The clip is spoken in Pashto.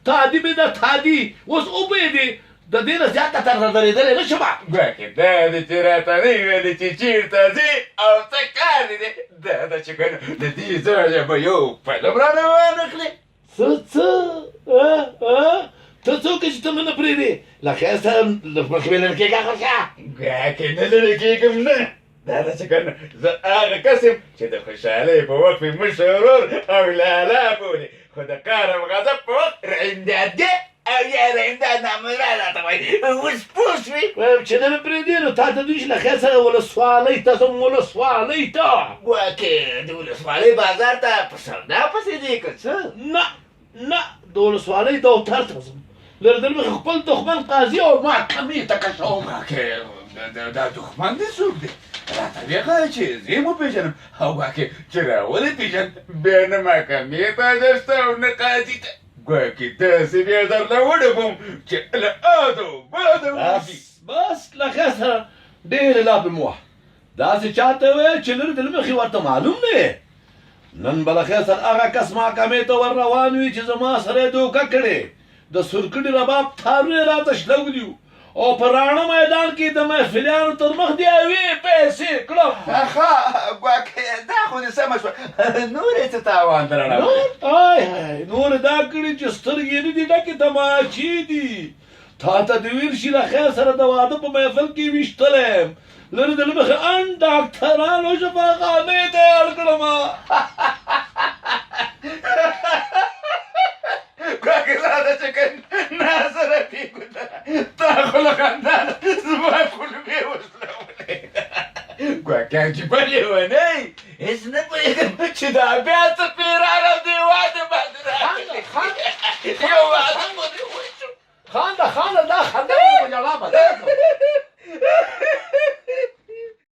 تا دې مې د تادي اوس وبېدې د دې نه زیاته تر درېدلې نه شمه ګواکې دا د چې راته نه ویلې چې چېرته ځې او څه کار دې دی دا ده چې کنه د دې ځایه به یو فلم رانه وانخلې څه ته څوک چې ته مې نه پرېږدې له خیر سره مخکې مې لرې کېږه خوښه ګواکې نه لرې کېږم نه دا ده چې کنه زه هغه کس یم چې د خوشحالۍ په وخت مې مشر ورور او لالا بولي خو د کار او غضب په وخت رنداده او یا رنداد نامرا راته وایي اوس پوه شوې وایم چې نه مې پرېږدې نو تا ته دوی چې له خیر سره ولسوالۍ ته ځم ولسوالۍ ته ګواکې د ولسوالۍ بازار ته په سودا پسې دی که څه نه د ولسوالۍ دفتر ته ځم لرې دل مخې خپل دښمن قاضي او محکمې ته کشوم ګواکې دا دښمن دې څوک دی راته ویې ښایه چې زه یې وپېژنم او ګواکې چې راولې پېژن بیا نه محکمې ته ځسته او نه قاضي ته ګواکې داسې بیا درله وډبم چې له ادو بادو بس له خیر سره ډېرې لافې مه وهه داسې چاته وویل چې لرې دل مخې ورته معلوم نه یې نن به له خیر سره هغه کس محکمې ته ور روان وي چې زما سره یې دوکه کړې د سورکړي رباب تارونه یې راته شلولي وو او په راڼه میدان کې د محفلیانو تر مخ دې یوې پیسې کړم ښه ګواکې دا خو دې سمه شوه نور یې څه تاوان درنه نور دا کړي چې سترګې نه دي ډکې تماچې دي تا ته دې ویل شي له خیر سره د واده په محفل کې ویشتلی یم لرې د مخې ان ډاکټرانو شفاخانه یې تیار کړمه ګواکې راته چې که ناسره پیګوده تا خو له خندانه زما کولمې وسلولې ګواکې عجیبه لیونۍ هېڅ نه پوهېږم چې دا بیا څه پیران او دې واده باندې راغلي یو واده مو دې وشو خانده دا